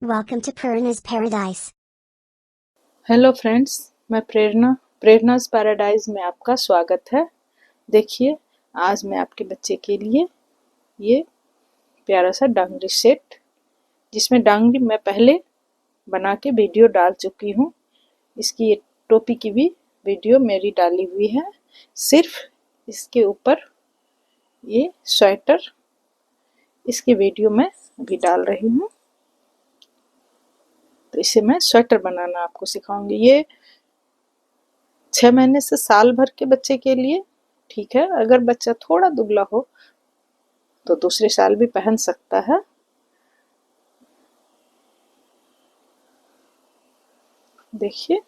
Welcome to Purna's Paradise. Hello friends, मैं प्रेरणा's paradise में आपका स्वागत है। देखिए, आज मैं आपके बच्चे के लिए ये प्यारा सा डांगरी सेट, जिसमें डांगरी मैं पहले बना के वीडियो डाल चुकी हूँ। इसकी ये टोपी की भी वीडियो मेरी डाली हुई है। सिर्फ इसके ऊपर ये स्वेटर, इसकी वीडियो मैं अभी डाल रही हूँ। तो इसे मैं स्वेटर बनाना आपको सिखाऊंगी। ये 6 महीने से साल भर के बच्चे के लिए ठीक है। अगर बच्चा थोड़ा दुबला हो तो दूसरे साल भी पहन सकता है। देखिए,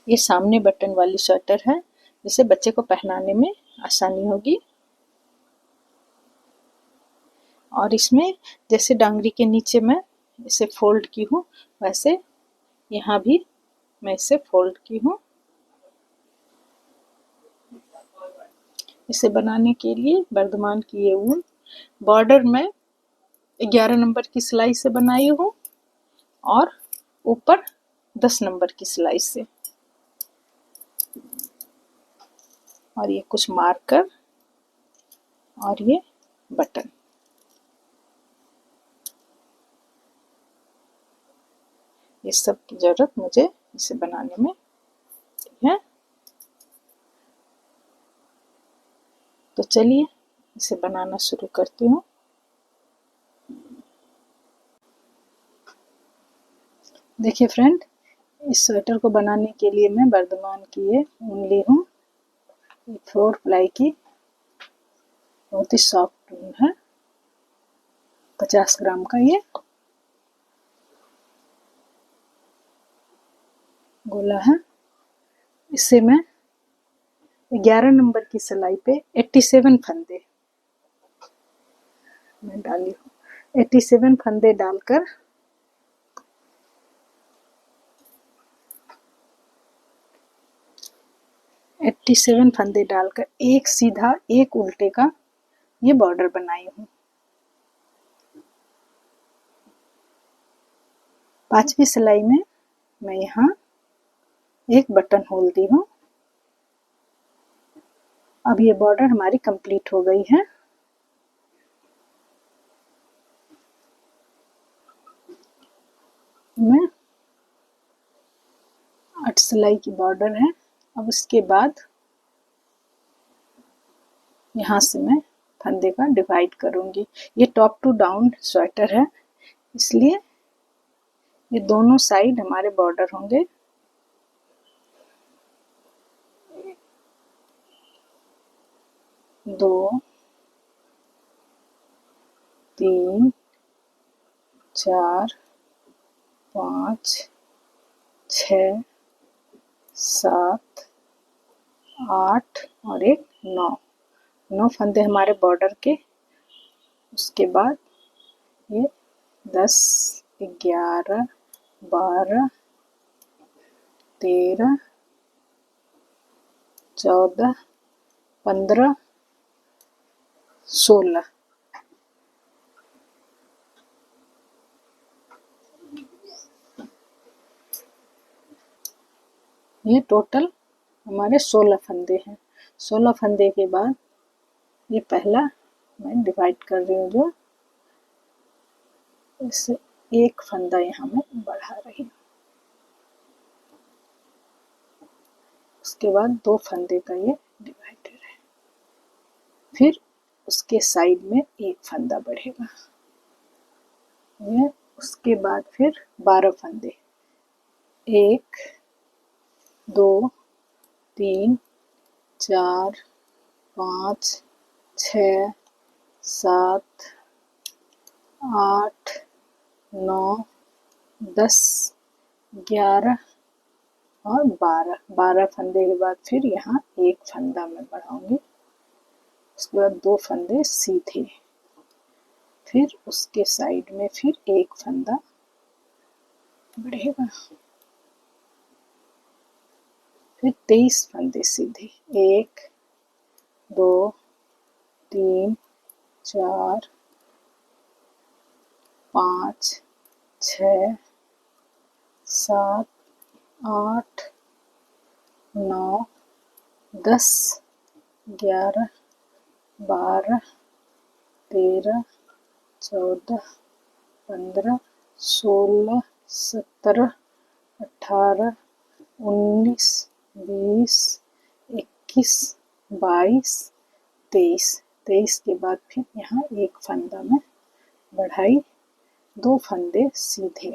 ये सामने बटन वाली स्वेटर है, जिसे बच्चे को पहनाने में आसानी होगी। और इसमें जैसे डांगरी के नीचे मैं इसे फोल्ड की हूँ, वैसे यहाँ भी मैं इसे फोल्ड की हूँ। इसे बनाने के लिए वर्धमान की ये ऊन बॉर्डर में 11 नंबर की सिलाई से बनाई हूँ और ऊपर 10 नंबर की सिलाई से। और ये कुछ मार्कर और ये बटन। ये सब की जरूरत मुझे इसे बनाने में है। तो चलिए इसे बनाना शुरू करती हूँ। देखिए फ्रेंड, इस स्वेटर को बनाने के लिए मैं वर्धमान की ये ऊन ली हूँ। 4 प्लाई की बहुत ही सॉफ्ट ऊन है। 50 ग्राम का ये गोला है। इसे मैं 11 नंबर की सिलाई पे 87 फंदे मैं डाली हूँ। 87 फंदे डालकर एक सीधा एक उल्टे का ये बॉर्डर बनाई हूँ। 5वीं सिलाई में मैं यहाँ एक बटन होल दी हूँ। अब ये बॉर्डर हमारी कंप्लीट हो गई है। मैं 8 सिलाई की बॉर्डर है। अब उसके बाद यहाँ से मैं फंदे का डिवाइड करूँगी। ये टॉप टू डाउन स्वेटर है, इसलिए ये दोनों साइड हमारे बॉर्डर होंगे। दो, तीन, 4, 5, 6, 7, 8 और एक 9 फंदे हमारे बॉर्डर के। उसके बाद ये 10, 11, 12, 13, 14, 15, 16। ये टोटल हमारे 16 फंदे हैं। 16 फंदे के बाद ये पहला मैं डिवाइड कर रही हूँ, जो इससे एक फंदा यहाँ मैं बढ़ा रही हूँ। उसके बाद 2 फंदे का ये डिवाइडर है। फिर उसके साइड में एक फंदा बढ़ेगा। ये उसके बाद फिर 12 फंदे। 1, 2, 3, 4, 5, 6, 7, 8, 9, 10, 11 और 12 फंदे के बाद फिर यहाँ एक फंदा मैं बढ़ाऊंगी। उसके बाद 2 फंदे सीधे, फिर उसके साइड में फिर एक फंदा बढ़ेगा। फिर 23 फंदे सीधे। 1, 2 3 4 5 6 7 8 9 10 11 12 13 14 15 16 17 18 19 20 21 22 23 23 के बाद फिर यहाँ एक फंदा में बढ़ाई, 2 फंदे सीधे,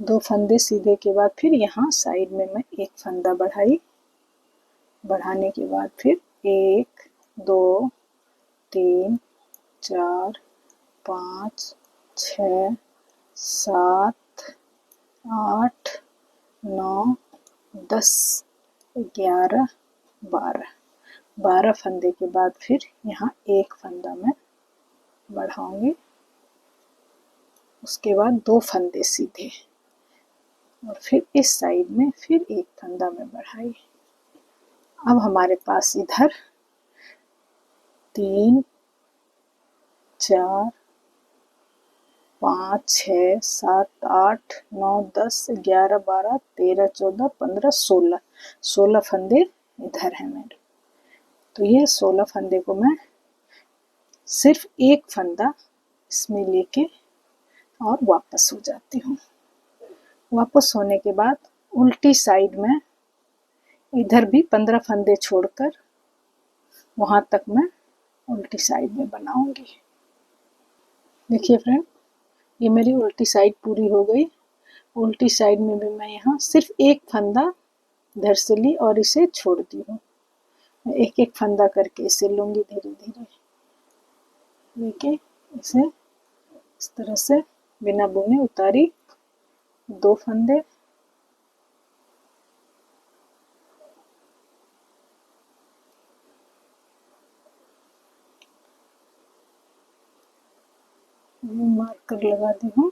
2 फंदे सीधे के बाद फिर यहाँ साइड में मैं एक फंदा बढ़ाई, बढ़ाने के बाद फिर 1 2 3 4 5 6 7 8 9 10 11 12 फंदे के बाद फिर यहाँ एक फंदा मैं बढ़ाऊंगी, उसके बाद 2 फंदे सीधे और फिर इस साइड में फिर एक फंदा मैं बढ़ाई। अब हमारे पास इधर 3 4 5 6 7 8 9 10 11 12 13 14 15 16 फंदे इधर हैं मेरे। तो ये 16 फंदे को मैं सिर्फ एक फंदा इसमें लेके और वापस हो जाती हूँ। वापस होने के बाद उल्टी साइड में इधर भी 15 फंदे छोड़कर वहां तक मैं उल्टी साइड में बनाऊंगी। देखिए फ्रेंड, ये मेरी उल्टी साइड पूरी हो गई। उल्टी साइड में भी मैं यहाँ सिर्फ एक फंदा इधर से ली और इसे छोड़ दी हूँ। मैं एक एक फंदा करके इसे लूंगी धीरे धीरे, लेके इसे इस तरह से बिना बुने उतारी, 2 फंदे, मार्कर लगा दी हूँ।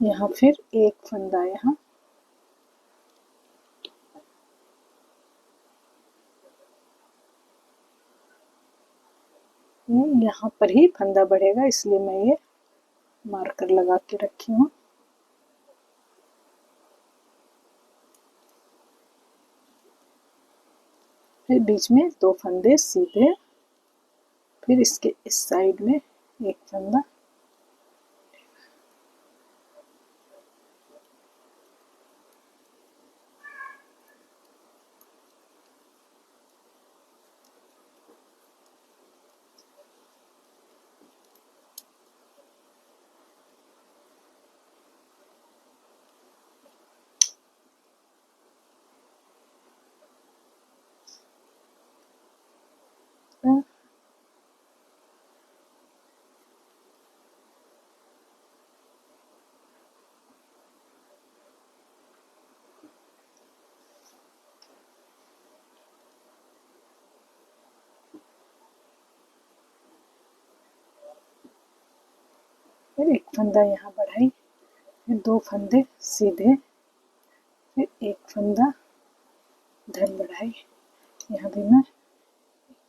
यहाँ फिर एक फंदा यहाँ, यहाँ पर ही फंदा बढ़ेगा, इसलिए मैं ये मार्कर लगा के रखी हूँ। फिर बीच में 2 फंदे सीधे, फिर इसके इस साइड में एक फंदा, फिर एक फंदा यहाँ बढ़ाई, फिर 2 फंदे सीधे, फिर एक फंदा इधर बढ़ाई। यहाँ भी मैं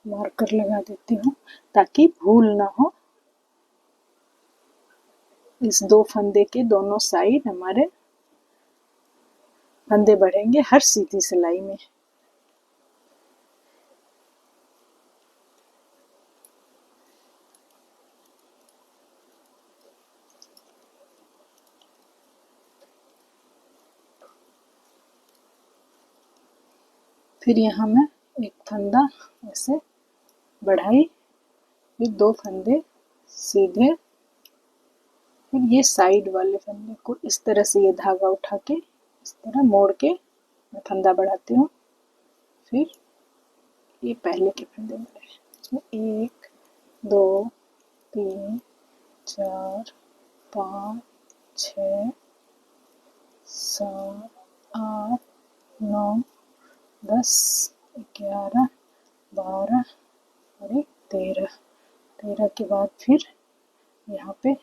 मार्कर लगा देती हूँ ताकि भूल ना हो। इस 2 फंदे के दोनों साइड हमारे फंदे बढ़ेंगे हर सीधी सिलाई में। फिर यहाँ मैं एक फंदा ऐसे बढ़ाई, फिर 2 फंदे सीधे, फिर ये साइड वाले फंदे को इस तरह से ये धागा उठा के इस तरह मोड़ के मैं फंदा बढ़ाती हूँ। फिर ये पहले के फंदे बढ़े, इसमें 1 2 3 4 5 6 7 8 9 10 11 12 और 13 के बाद फिर यहाँ पे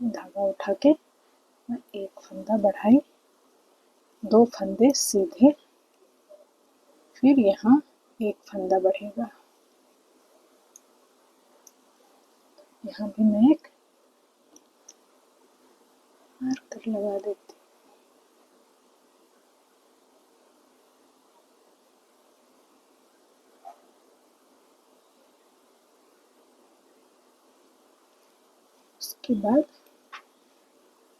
धागा उठा के मैं एक फंदा बढ़ाई, 2 फंदे सीधे, फिर यहाँ एक फंदा बढ़ेगा, यहाँ भी मैं एक मार्कर लगा देती हूँ। उसके बाद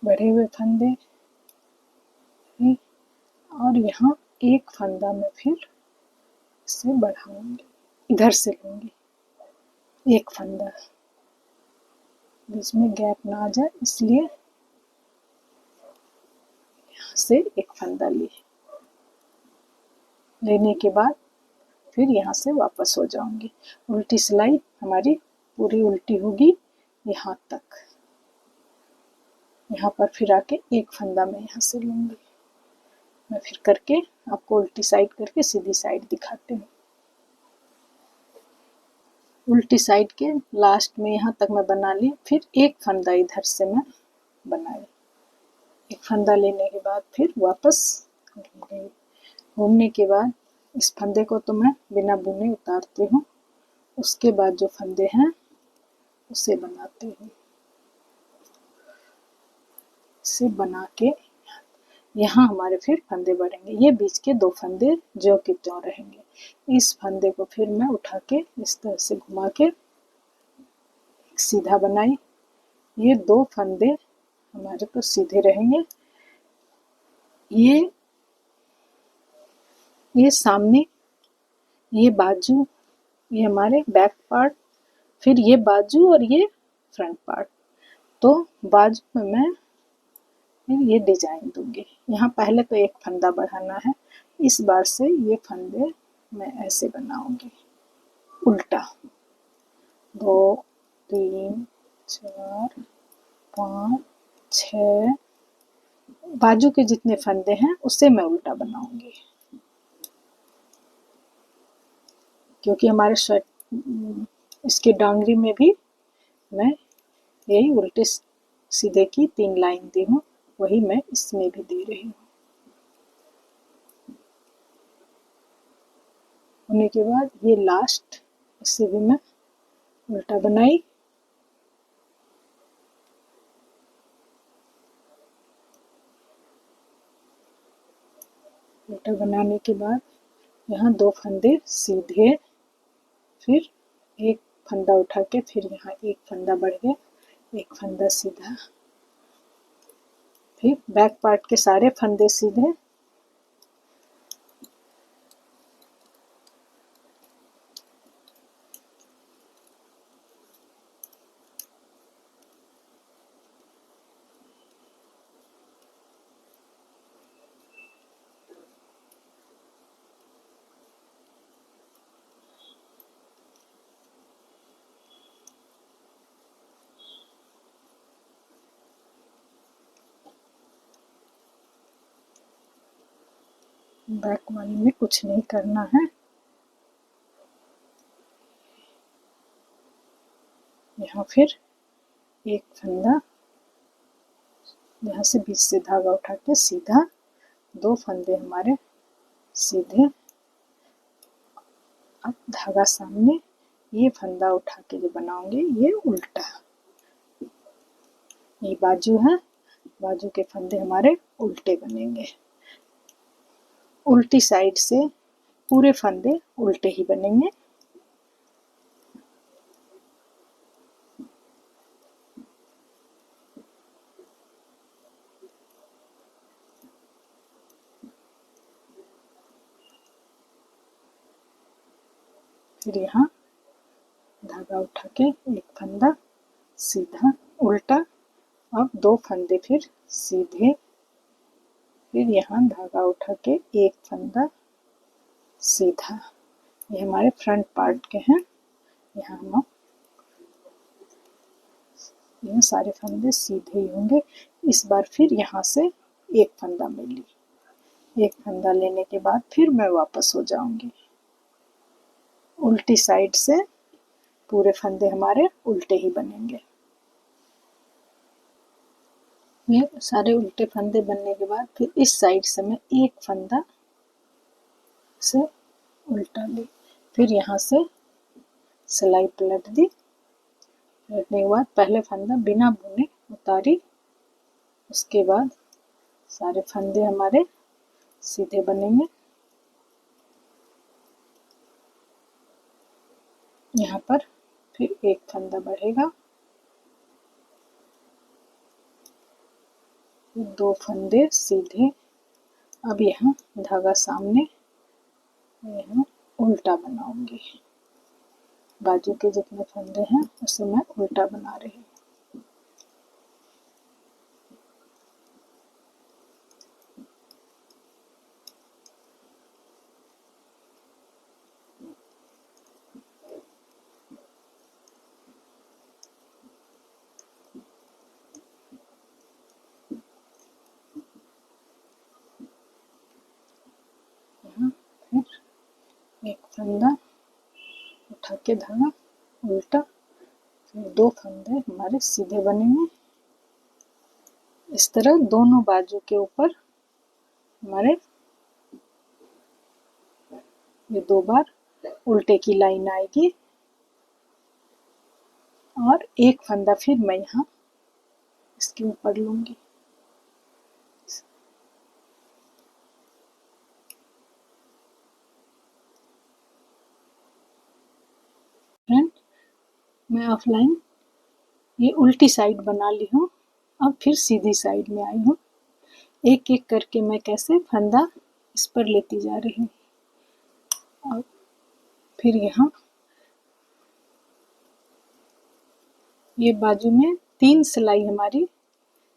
बढ़े हुए फंदे और यहाँ एक फंदा मैं फिर इसे बढ़ाऊंगी, इधर से लूंगी एक फंदा, बीच में गैप ना आ जाए इसलिए यहाँ से एक फंदा लेने के बाद फिर यहाँ से वापस हो जाऊंगी। उल्टी सिलाई हमारी पूरी उल्टी होगी यहाँ तक। यहाँ पर फिर आके एक फंदा मैं यहाँ से लूंगी। मैं फिर करके आपको उल्टी साइड करके सीधी साइड दिखाती हूँ। उल्टी साइड के लास्ट में यहाँ तक मैं बना ली, फिर एक फंदा इधर से मैं बनाई। एक फंदा लेने के बाद फिर वापस घूम गई। घूमने के बाद इस फंदे को तो मैं बिना बुने उतारती हूँ, उसके बाद जो फंदे हैं उसे बनाती हूँ। इसे बना के यहाँ हमारे फिर फंदे बढ़ेंगे। ये बीच के दो फंदे जो कि त्यों रहेंगे। इस फंदे को फिर मैं उठा के इस तरह से घुमा के सीधा बनाई। ये दो फंदे हमारे तो सीधे रहेंगे। ये सामने, ये बाजू, ये हमारे बैक पार्ट, फिर ये बाजू और ये फ्रंट पार्ट। तो बाजू में मैं फिर ये डिजाइन दूंगी। यहाँ पहले तो एक फंदा बढ़ाना है, इस बार से ये फंदे मैं ऐसे बनाऊंगी उल्टा। 2 3 4 5 6 बाजू के जितने फंदे हैं उससे मैं उल्टा बनाऊंगी, क्योंकि हमारे शर्ट इसके डांगरी में भी मैं यही उल्टे सीधे की 3 लाइन दी हूँ, वही मैं इसमें भी दे रही हूँ। होने के बाद ये लास्ट, इसे भी मैं उल्टा बनाई। उल्टा बनाने के बाद यहाँ 2 फंदे सीधे, फिर एक फंदा उठा के फिर यहाँ एक फंदा बढ़ गया, एक फंदा सीधा, फिर बैक पार्ट के सारे फंदे सीधे। बैक वाली में कुछ नहीं करना है। यहाँ फिर एक फंदा, यहाँ से बीच से धागा उठा के सीधा, 2 फंदे हमारे सीधे। अब धागा सामने, ये फंदा उठा के जो बनाऊंगे ये उल्टा। ये बाजू है, बाजू के फंदे हमारे उल्टे बनेंगे। उल्टी साइड से पूरे फंदे उल्टे ही बनेंगे। फिर यहाँ धागा उठा के एक फंदा सीधा उल्टा, अब 2 फंदे फिर सीधे, फिर यहाँ धागा उठा के एक फंदा सीधा। ये हमारे फ्रंट पार्ट के हैं। यहाँ हम ये सारे फंदे सीधे ही होंगे। इस बार फिर यहाँ से एक फंदा मैं ली, एक फंदा लेने के बाद फिर मैं वापस हो जाऊंगी। उल्टी साइड से पूरे फंदे हमारे उल्टे ही बनेंगे। ये सारे उल्टे फंदे बनने के बाद फिर इस साइड से मैं एक फंदा से उल्टा ली, फिर यहाँ से सिलाई पलट दी। पलटने के बाद पहले फंदा बिना बुने उतारी, उसके बाद सारे फंदे हमारे सीधे बनेंगे। यहाँ पर फिर एक फंदा बढ़ेगा, दो फंदे सीधे। अब यहाँ धागा सामने, यहाँ उल्टा बनाऊंगी। बाजू के जितने फंदे हैं उसे मैं उल्टा बना रही हूँ। यहाँ फिर एक फंदा उठा के धागा उल्टा, फिर दो फंदे हमारे सीधे बनेंगे। इस तरह दोनों बाजू के ऊपर हमारे ये दो बार उल्टे की लाइन आएगी, और एक फंदा फिर मैं यहाँ इसके ऊपर लूंगी। फ्रेंड, मैं ऑफलाइन ये उल्टी साइड बना ली हूँ, अब फिर सीधी साइड में आई हूँ। एक एक करके मैं कैसे फंदा इस पर लेती जा रही हूँ। और फिर यहाँ ये बाजू में 3 सिलाई हमारी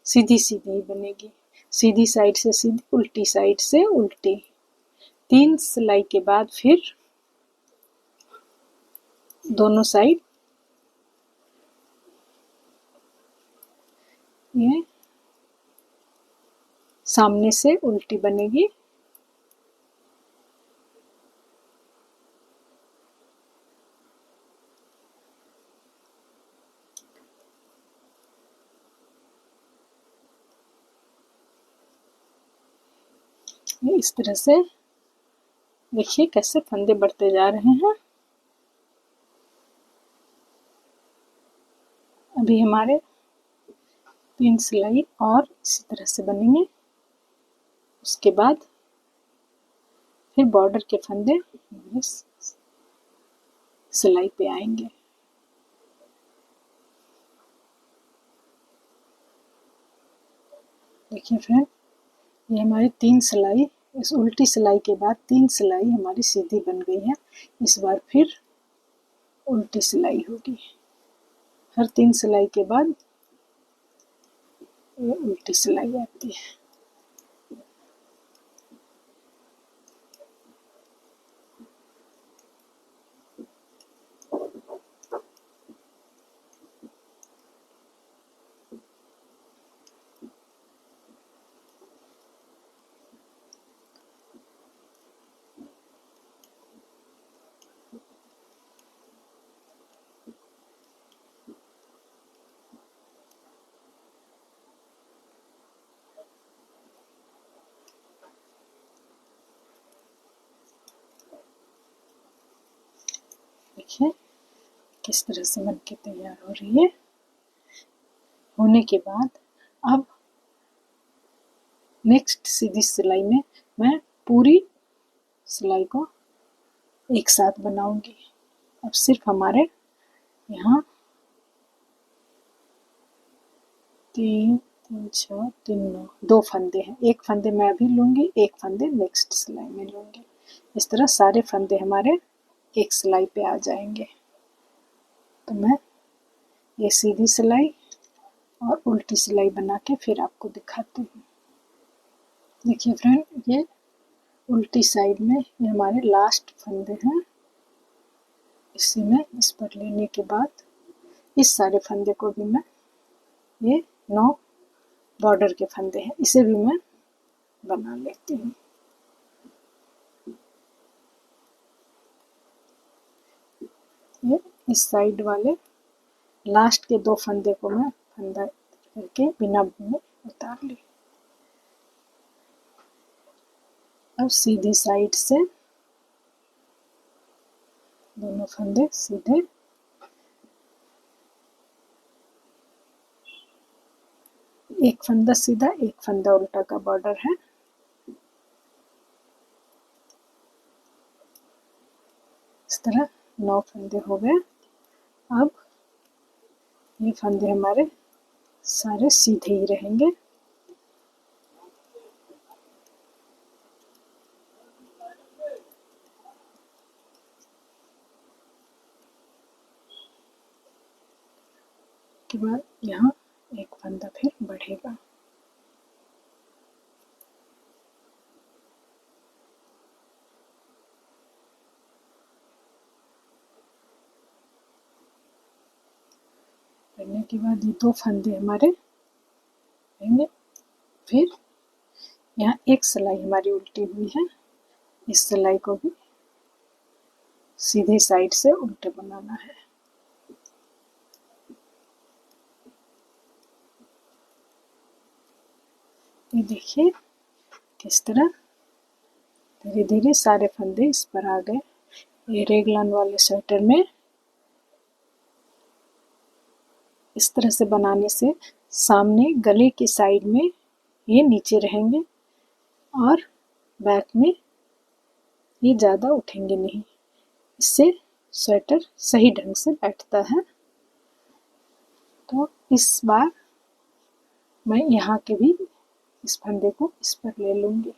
सीधी सीधी बनेगी। सीधी साइड से सीधी, उल्टी साइड से उल्टी। 3 सिलाई के बाद फिर दोनों साइड ये सामने से उल्टी बनेगी। ये इस तरह से देखिए कैसे फंदे बढ़ते जा रहे हैं। अभी हमारे 3 सिलाई और इसी तरह से बनेंगे। उसके बाद फिर बॉर्डर के फंदे सिलाई पे आएंगे। देखिए फ्रेंड, ये हमारी 3 सिलाई, इस उल्टी सिलाई के बाद 3 सिलाई हमारी सीधी बन गई है। इस बार फिर उल्टी सिलाई होगी। हर 3 सिलाई के बाद ये उल्टी सिलाई आती है। देखिए किस तरह से बन के तैयार हो रही है। होने के बाद अब नेक्स्ट सीधी सिलाई में मैं पूरी सिलाई को एक साथ बनाऊंगी। अब सिर्फ हमारे यहाँ 3 3 6 3 9 2 फंदे हैं। एक फंदे मैं अभी लूंगी, एक फंदे नेक्स्ट सिलाई में लूंगी। इस तरह सारे फंदे हमारे एक सिलाई पे आ जाएंगे। तो मैं ये सीधी सिलाई और उल्टी सिलाई बना के फिर आपको दिखाती हूँ। देखिए फ्रेंड, ये उल्टी साइड में ये हमारे लास्ट फंदे हैं। इसे मैं इस पर लेने के बाद इस सारे फंदे को भी मैं, ये 9 बॉर्डर के फंदे हैं, इसे भी मैं बना लेती हूँ। ये इस साइड वाले लास्ट के 2 फंदे को मैं फंदा करके बिना बुने उतार ली। अब सीधी साइड से दोनों फंदे सीधे, एक फंदा सीधा एक फंदा उल्टा का बॉर्डर है। इस तरह 9 फंदे हो गए। अब ये फंदे हमारे सारे सीधे ही रहेंगे। के बाद यहाँ एक फंदा फिर बढ़ेगा। करने के बाद ये 2 फंदे हमारे रहेंगे। फिर यहाँ एक सिलाई हमारी उल्टी हुई है, इस सिलाई को भी सीधे साइड से उल्टे बनाना है। ये देखिए किस तरह धीरे धीरे सारे फंदे इस पर आ गए। ये रेगलान वाले स्वेटर में इस तरह से बनाने से सामने गले की साइड में ये नीचे रहेंगे और बैक में ये ज़्यादा उठेंगे नहीं। इससे स्वेटर सही ढंग से बैठता है। तो इस बार मैं यहाँ के भी इस फंदे को इस पर ले लूँगी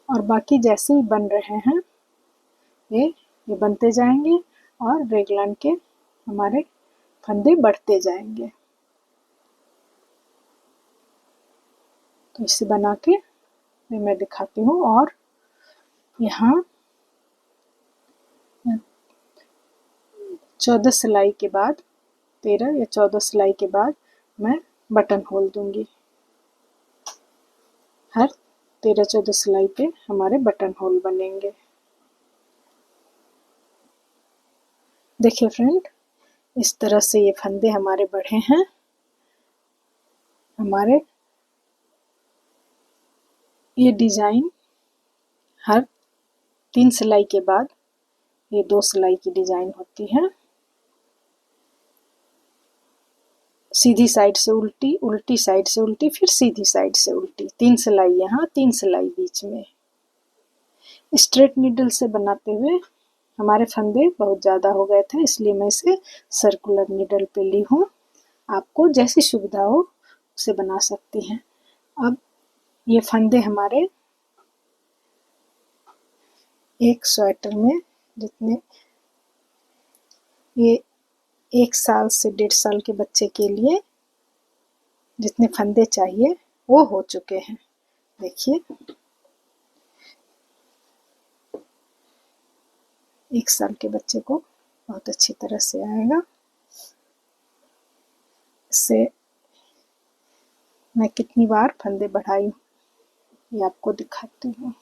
और बाकी जैसे ही बन रहे हैं ये बनते जाएंगे और रेगलान के हमारे फंदे बढ़ते जाएंगे। तो इसे बना के मैं दिखाती हूँ। और यहाँ 14 सिलाई के बाद 13 या 14 सिलाई के बाद मैं बटन होल दूंगी। हर 13-14 सिलाई पे हमारे बटन होल बनेंगे। देखिए फ्रेंड, इस तरह से ये फंदे हमारे बढ़े हैं। हमारे ये डिज़ाइन हर 3 सिलाई के बाद ये 2 सिलाई की डिज़ाइन होती है। सीधी साइड से उल्टी, उल्टी साइड से उल्टी, फिर सीधी साइड से उल्टी। 3 सिलाई यहाँ, 3 सिलाई बीच में। स्ट्रेट नीडल से बनाते हुए हमारे फंदे बहुत ज़्यादा हो गए थे, इसलिए मैं इसे सर्कुलर नीडल पे ली हूँ। आपको जैसी सुविधा हो उसे बना सकती हैं। अब ये फंदे हमारे एक स्वेटर में जितने ये 1 साल से 1.5 साल के बच्चे के लिए जितने फंदे चाहिए वो हो चुके हैं। देखिए 1 साल के बच्चे को बहुत अच्छी तरह से आएगा। इससे मैं कितनी बार फंदे बढ़ाई हूँ ये आपको दिखाती हूँ।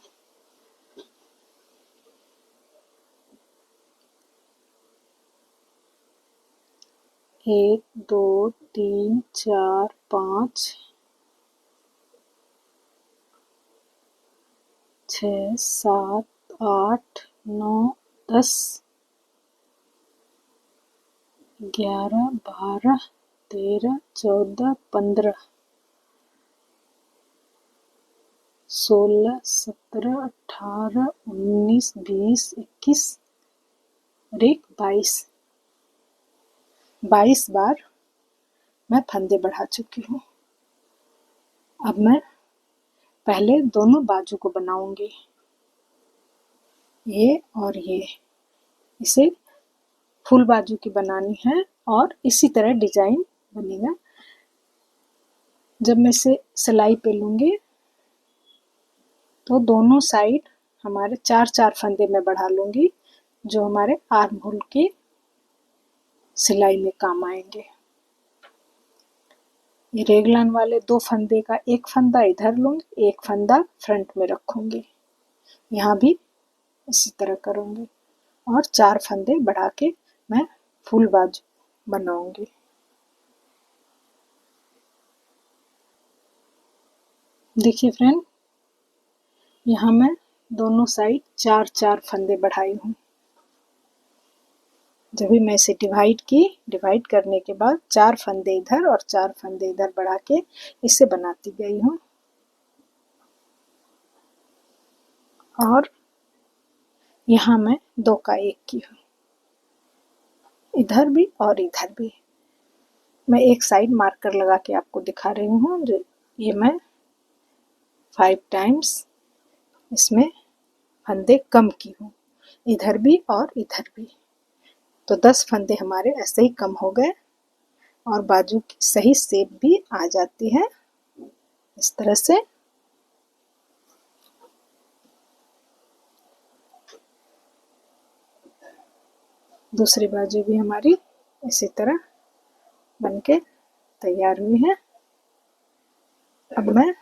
एक, दो, तीन, चार, 5, 6, 7, 8, 9, 10, 11, 12, 13, 14, 15, 16, 17, 18, 19, 20, 21 और एक 22 बार मैं फंदे बढ़ा चुकी हूँ। अब मैं पहले दोनों बाजू को बनाऊंगी, ये और ये। इसे फुल बाजू की बनानी है और इसी तरह डिजाइन बनेगा। जब मैं इसे सिलाई पे लूंगी तो दोनों साइड हमारे 4-4 फंदे में बढ़ा लूंगी, जो हमारे आर्म होल की सिलाई में काम आएंगे। ये रेगलान वाले 2 फंदे का एक फंदा इधर लूंगी, एक फंदा फ्रंट में रखूंगी। यहाँ भी इसी तरह करूंगी और 4 फंदे बढ़ा के मैं फुल बाजू बनाऊंगी। देखिए फ्रेंड, यहाँ मैं दोनों साइड 4-4 फंदे बढ़ाई हूँ। जब भी मैं इसे डिवाइड करने के बाद 4 फंदे इधर और 4 फंदे इधर बढ़ा के इसे बनाती गई हूँ। और यहाँ मैं 2 का 1 की हूँ, इधर भी और इधर भी। मैं एक साइड मार्कर लगा के आपको दिखा रही हूँ, जो ये मैं 5 टाइम्स इसमें फंदे कम की हूँ, इधर भी और इधर भी। तो 10 फंदे हमारे ऐसे ही कम हो गए और बाजू की सही शेप भी आ जाती है इस तरह से। दूसरी बाजू भी हमारी इसी तरह बनके तैयार हुई है। अब मैं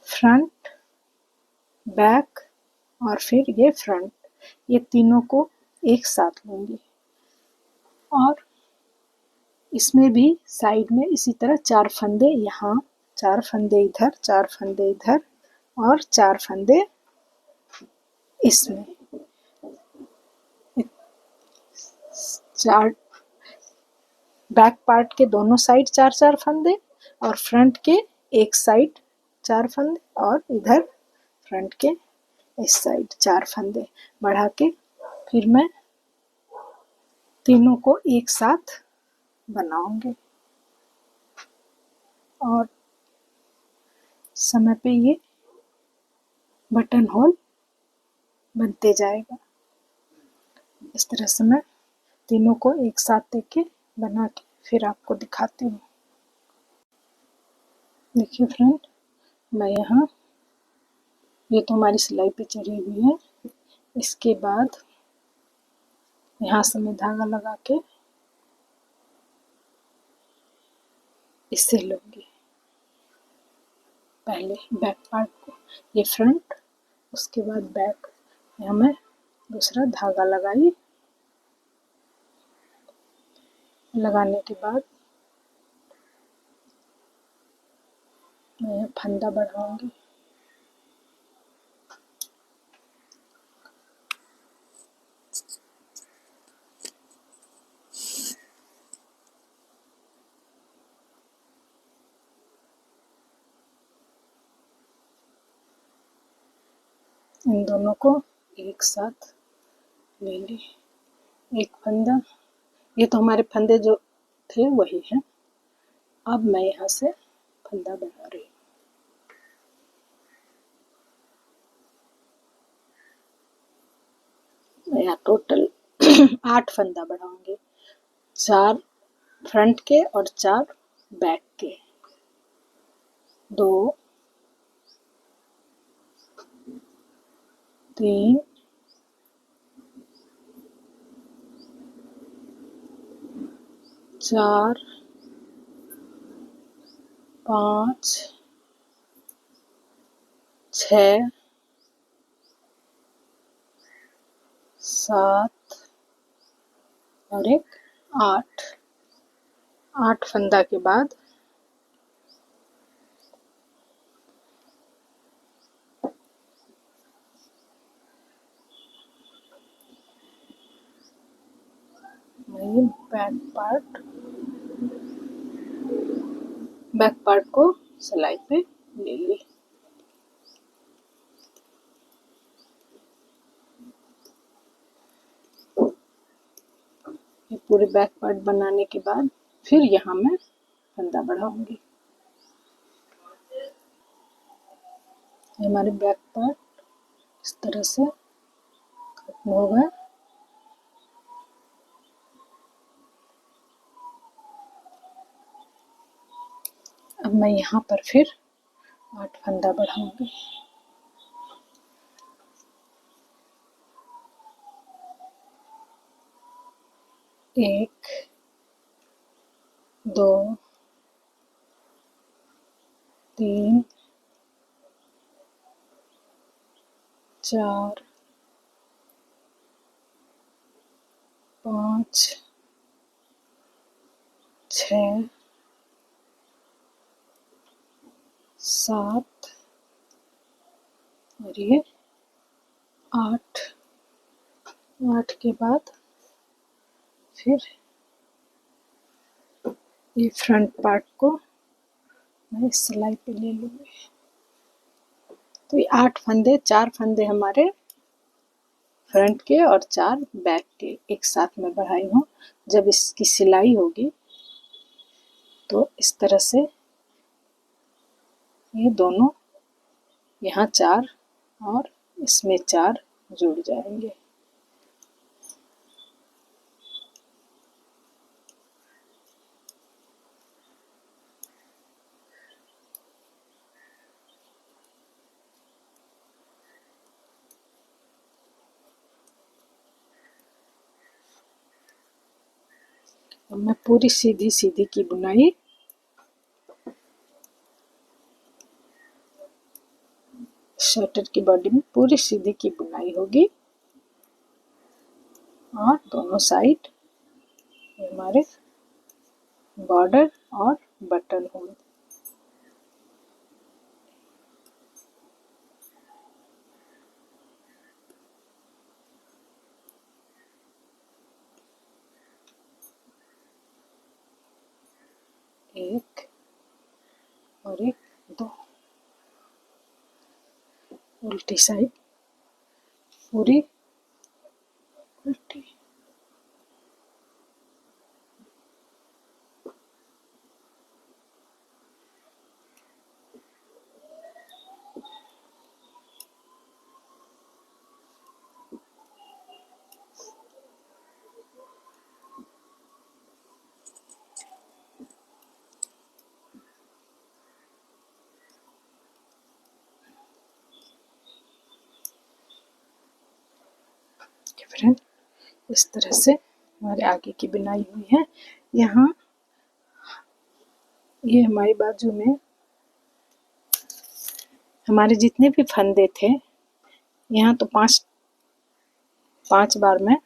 फ्रंट, बैक और फिर ये फ्रंट, ये तीनों को एक साथ लूँगी और इसमें भी साइड में इसी तरह 4 फंदे यहाँ, 4 फंदे इधर, 4 फंदे इधर और 4 फंदे इसमें। 4 बैक पार्ट के दोनों साइड 4-4 फंदे और फ्रंट के एक साइड 4 फंदे और इधर फ्रंट के इस साइड 4 फंदे बढ़ा के फिर मैं तीनों को एक साथ बनाऊंगी और समय पे ये बटन होल बनते जाएगा। इस तरह से मैं तीनों को एक साथ देके बना के फिर आपको दिखाती हूँ। देखिए फ्रेंड, मैं यहाँ, ये तो हमारी सिलाई पे चढ़ी हुई है। इसके बाद यहाँ से मैं धागा लगा के इससे लूँगी पहले बैक पार्ट को, ये फ्रंट, उसके बाद बैक। यहाँ मैं दूसरा धागा लगाई, लगाने के बाद मैं फंदा बढ़ाऊंगी। इन दोनों को एक साथ ले ली, एक फंदा। ये तो हमारे फंदे जो थे वही हैं। अब मैं यहाँ से फंदा बना रही हूँ। मैं यहाँ टोटल 8 फंदा बढ़ाऊंगी, 4 फ्रंट के और 4 बैक के। 2 3 4 5 6 7 और एक 8। 8 फंदा के बाद मैं बैक पार्ट को सिलाई पे ले ली। ये पूरे बैक पार्ट बनाने के बाद फिर यहाँ मैं फंदा बढ़ाऊंगी। हमारे बैक पार्ट इस तरह से खत्म हो गए। अब मैं यहाँ पर फिर 8 फंदा बढ़ाऊंगी। 1 2 3 4 5 6 7 और ये 8। 8 के बाद फिर ये फ्रंट पार्ट को मैं इस सिलाई पे ले लूँगी। तो ये 8 फंदे, 4 फंदे हमारे फ्रंट के और 4 बैक के एक साथ में बढ़ाई हूँ। जब इसकी सिलाई होगी तो इस तरह से ये दोनों यहाँ 4 और इसमें 4 जुड़ जाएंगे। अब मैं पूरी सीधी सीधी की बुनाई स्वेटर की बॉडी में पूरी सीधी की बुनाई होगी और दोनों साइड हमारे बॉर्डर और बटन होल। एक और एक, दो, उल्टी साइड पूरी उल्टी। फ्रेंड इस तरह से हमारे आगे की बुनाई हुई है। यहाँ ये हमारी बाजू में हमारे जितने भी फंदे थे, यहाँ तो पांच बार मैं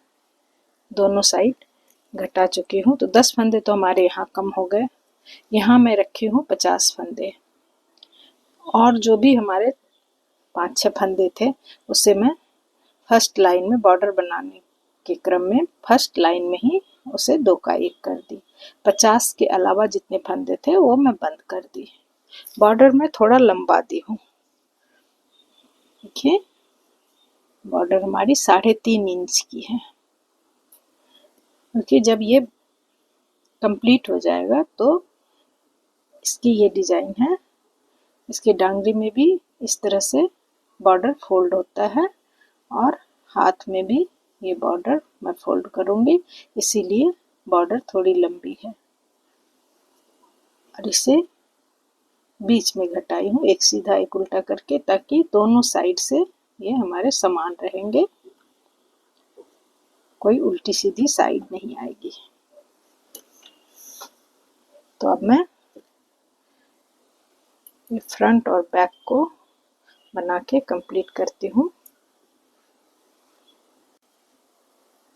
दोनों साइड घटा चुकी हूँ, तो 10 फंदे तो हमारे यहाँ कम हो गए। यहाँ मैं रखी हूँ 50 फंदे और जो भी हमारे 5-6 फंदे थे उसे मैं फर्स्ट लाइन में बॉर्डर बनाने के क्रम में फर्स्ट लाइन में ही उसे 2 का 1 कर दी। 50 के अलावा जितने फंदे थे वो मैं बंद कर दी। बॉर्डर में थोड़ा लंबा दी हूँ। देखिए बॉर्डर हमारी 3.5 इंच की है, क्योंकि जब ये कंप्लीट हो जाएगा तो इसकी ये डिजाइन है। इसके डांगरी में भी इस तरह से बॉर्डर फोल्ड होता है और हाथ में भी ये बॉर्डर मैं फोल्ड करूंगी, इसीलिए बॉर्डर थोड़ी लंबी है। और इसे बीच में घटाई हूँ, एक सीधा एक उल्टा करके, ताकि दोनों साइड से ये हमारे समान रहेंगे, कोई उल्टी सीधी साइड नहीं आएगी। तो अब मैं ये फ्रंट और बैक को बना के कंप्लीट करती हूँ।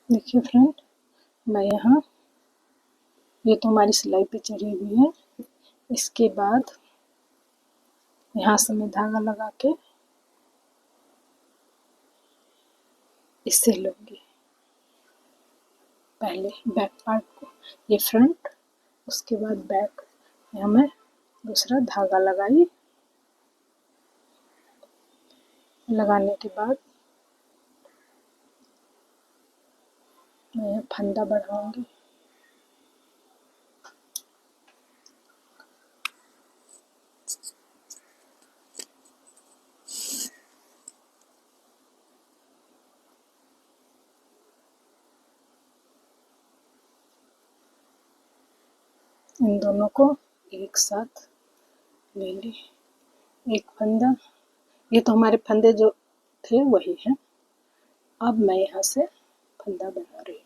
देखिए फ्रेंड, मैं यहाँ ये तो हमारी सिलाई पे चढ़ी हुई है। इसके बाद यहाँ से मैं धागा लगा के इससे लूँगी पहले बैक पार्ट को, ये फ्रंट, उसके बाद बैक। यहाँ मैं दूसरा धागा लगाई, लगाने के बाद मैं फंदा बढ़ाऊंगी। इन दोनों को एक साथ ले ली, एक फंदा। ये तो हमारे फंदे जो थे वही हैं। अब मैं यहाँ से फंदा बना रही हूँ।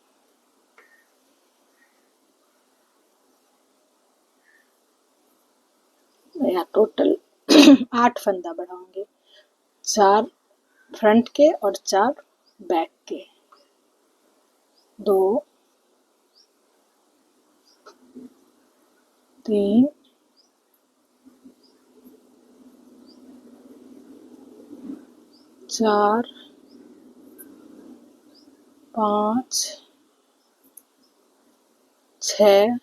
मैं यहाँ टोटल 8 फंदा बढ़ाऊंगी, 4 फ्रंट के और 4 बैक के। 2, 3, 4, 5 6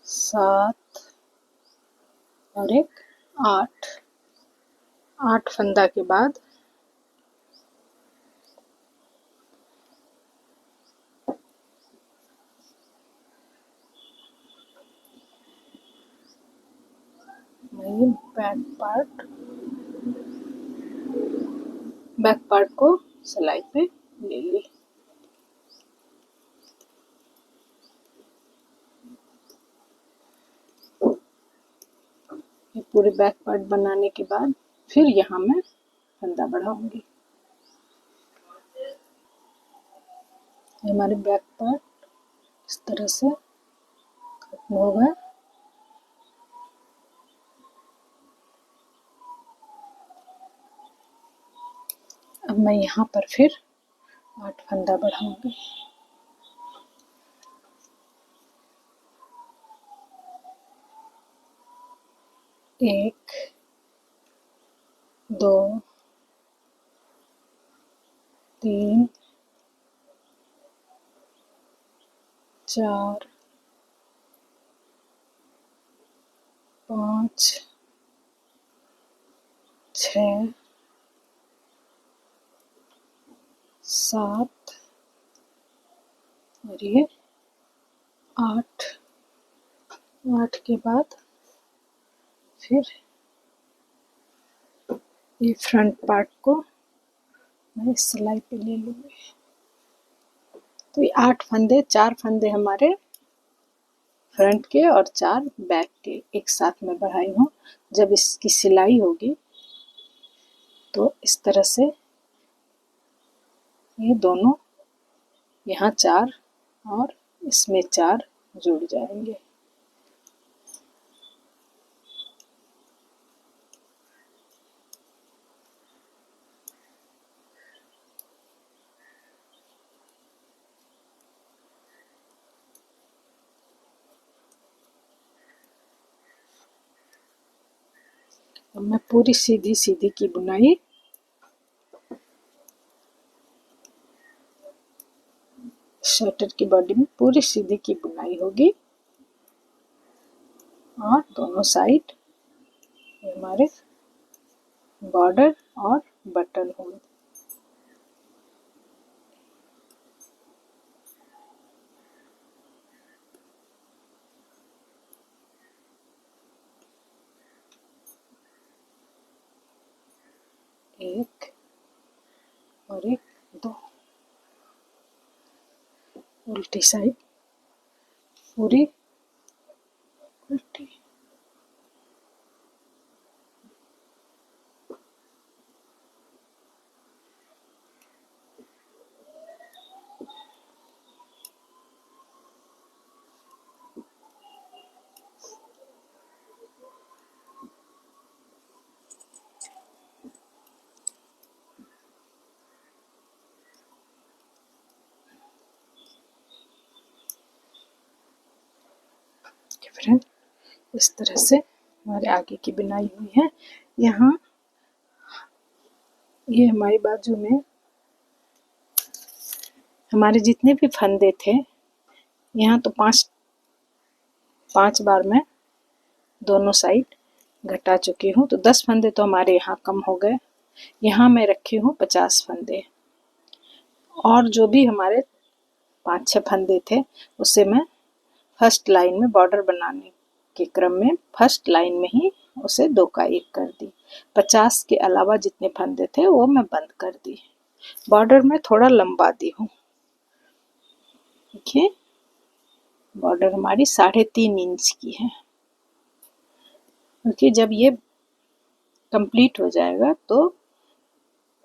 7 और एक 8 फंदा के बाद मैं बैक पार्ट को सिलाई पे ले ली। ये पूरे बैक पार्ट बनाने के बाद फिर यहाँ मैं फंदा बढ़ाऊंगी। हमारे बैक पार्ट इस तरह से खत्म हो गए। अब मैं यहाँ पर फिर 8 फंदा बढ़ाऊंगी। 1 2 3 4 5 6 7 और ये 8 के बाद फिर ये फ्रंट पार्ट को मैं इस सिलाई पे ले लूँगी। तो ये 8 फंदे, 4 फंदे हमारे फ्रंट के और 4 बैक के एक साथ में बढ़ाई हूँ। जब इसकी सिलाई होगी तो इस तरह से ये दोनों यहाँ 4 और इसमें 4 जुड़ जाएंगे। अब मैं पूरी सीधी सीधी की बुनाई स्वेटर की बॉडी में पूरी सीधी की बुनाई होगी और दोनों साइड हमारे बॉर्डर और बटन होल। एक और एक, 2 उल्टी साइड पूरी उल्टी। फ्रेंड इस तरह से हमारे आगे की बुनाई हुई है। यहाँ ये हमारी बाजू में हमारे जितने भी फंदे थे यहाँ तो 5 बार मैं दोनों साइड घटा चुकी हूँ, तो 10 फंदे तो हमारे यहाँ कम हो गए। यहाँ मैं रखी हूँ 50 फंदे और जो भी हमारे 5-6 फंदे थे उसे मैं फर्स्ट लाइन में बॉर्डर बनाने के क्रम में फर्स्ट लाइन में ही उसे 2 का 1 कर दी। 50 के अलावा जितने फंदे थे वो मैं बंद कर दी। बॉर्डर में थोड़ा लंबा दी हूँ। देखिए बॉर्डर हमारी 3.5 इंच की है, क्योंकि जब ये कंप्लीट हो जाएगा तो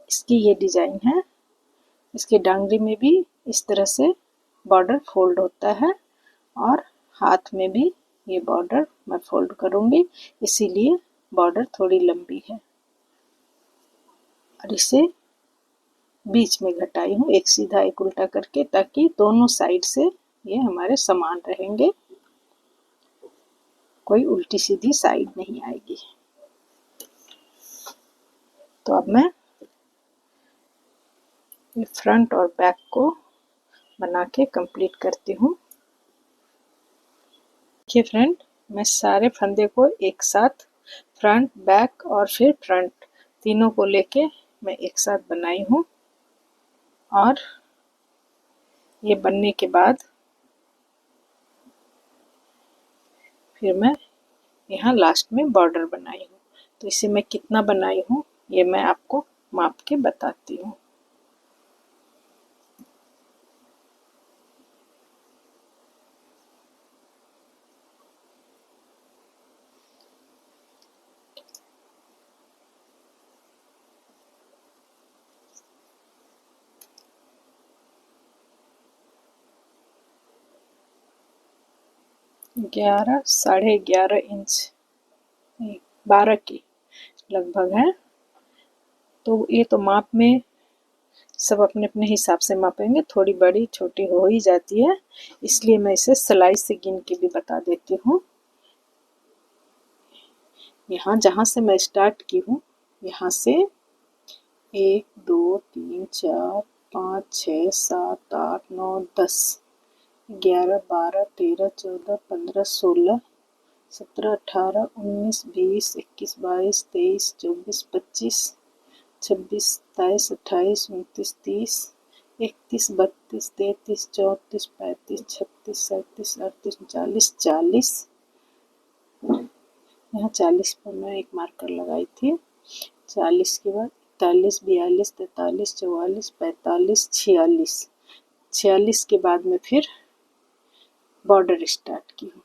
इसकी ये डिजाइन है। इसके डांगरी में भी इस तरह से बॉर्डर फोल्ड होता है और हाथ में भी ये बॉर्डर मैं फोल्ड करूंगी, इसीलिए बॉर्डर थोड़ी लंबी है। और इसे बीच में घटाई हूँ, एक सीधा एक उल्टा करके, ताकि दोनों साइड से ये हमारे समान रहेंगे, कोई उल्टी सीधी साइड नहीं आएगी। तो अब मैं ये फ्रंट और बैक को बना के कंप्लीट करती हूँ। देखिए फ्रेंड, मैं सारे फंदे को एक साथ फ्रंट बैक और फिर फ्रंट तीनों को लेके मैं एक साथ बनाई हूँ। और ये बनने के बाद फिर मैं यहाँ लास्ट में बॉर्डर बनाई हूँ। तो इसे मैं कितना बनाई हूँ ये मैं आपको माप के बताती हूँ। ग्यारह 11.5 इंच 12 की लगभग है। तो ये तो माप में सब अपने अपने हिसाब से मापेंगे, थोड़ी बड़ी छोटी हो ही जाती है, इसलिए मैं इसे सिलाई से गिन के भी बता देती हूँ। यहाँ जहाँ से मैं स्टार्ट की हूँ, यहाँ से 1 2 3 4 5 6 7 8 9 10 11 12 13 14 15 16 17 18 19 20 21 22 23 24 25 26 27 28 29 30 31 32 33 34 35 36 37 38 39 40 यहाँ 40 पर मैं एक मार्कर लगाई थी। 40 के बाद 41 42 43 44 45 46 46 के बाद में फिर बॉर्डर स्टार्ट की हूँ।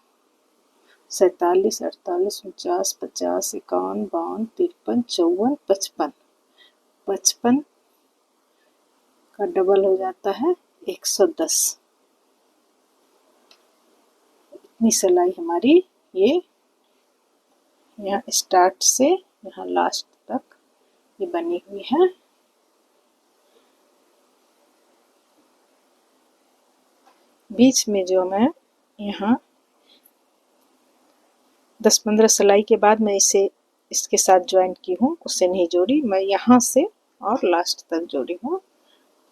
47 48 49 50 51 52 53 54 55 55 का डबल हो जाता है 110। इतनी सिलाई हमारी ये यहाँ स्टार्ट से यहाँ लास्ट तक ये बनी हुई है। बीच में जो मैं यहाँ 10-15 सिलाई के बाद मैं इसे इसके साथ ज्वाइन की हूँ, उससे नहीं जोड़ी, मैं यहाँ से और लास्ट तक जोड़ी हूँ,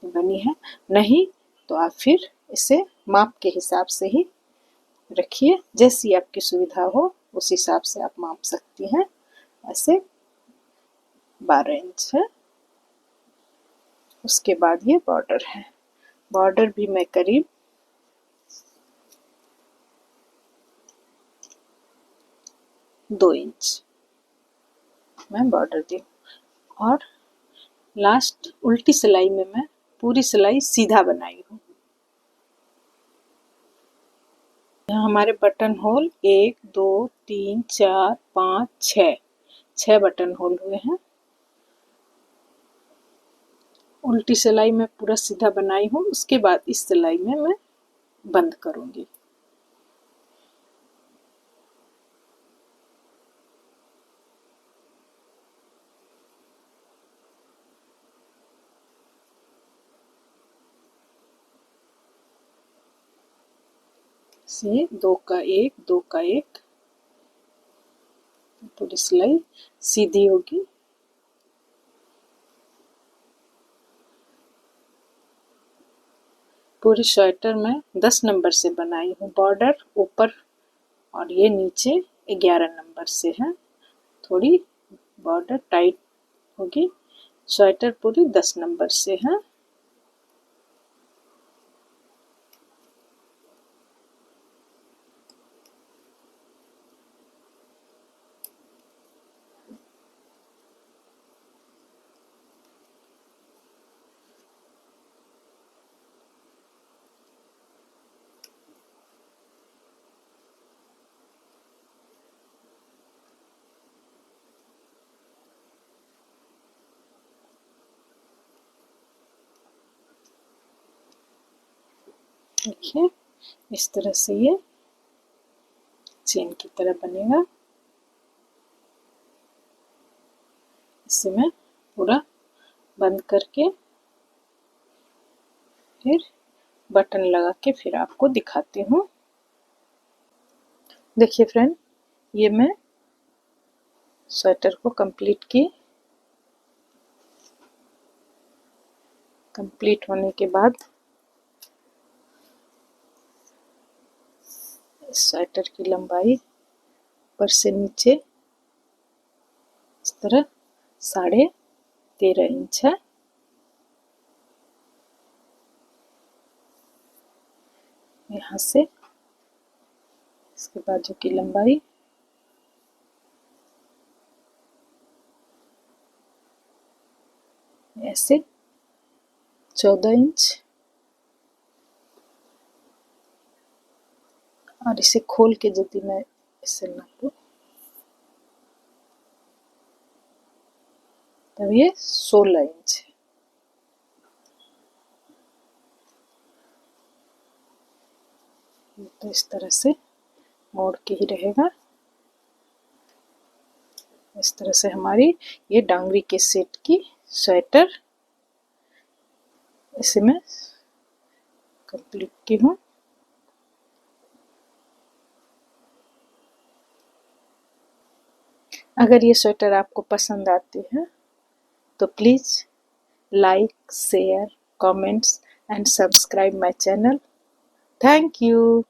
बनी है। नहीं तो आप फिर इसे माप के हिसाब से ही रखिए, जैसी आपकी सुविधा हो उस हिसाब से आप माप सकती हैं। ऐसे 12 इंच है। उसके बाद ये बॉर्डर है। बॉर्डर भी मैं करीब 2 इंच मैं बॉर्डर दी। और लास्ट उल्टी सिलाई में मैं पूरी सिलाई सीधा बनाई हूँ। यहाँ हमारे बटन होल 1 2 3 4 5 6 बटन होल हुए हैं। उल्टी सिलाई में पूरा सीधा बनाई हूँ, उसके बाद इस सिलाई में मैं बंद करूँगी। से 2 का 1 2 का 1 पूरी सिलाई सीधी होगी। पूरी स्वेटर में 10 नंबर से बनाई हूँ। बॉर्डर ऊपर और ये नीचे 11 नंबर से है। थोड़ी बॉर्डर टाइट होगी। स्वेटर पूरी 10 नंबर से है। देखिए इस तरह से ये चेन की तरह बनेगा। इसे मैं पूरा बंद करके फिर बटन लगा के फिर आपको दिखाती हूँ। देखिए फ्रेंड, ये मैं स्वेटर को कंप्लीट की। कंप्लीट होने के बाद स्वेटर की लंबाई ऊपर से नीचे इस तरह 13.5 इंच है। यहाँ से इसके बाजू की लंबाई ऐसे 14 इंच, और इसे खोल के यदि मैं इसे नापूं तब ये 16 इंच है। तो इस तरह से मोड़ के ही रहेगा। इस तरह से हमारी ये डांगरी के सेट की स्वेटर इसे मैं कंप्लीट की हूँ। अगर ये स्वेटर आपको पसंद आती है तो please like, share, comments and subscribe my channel. Thank you.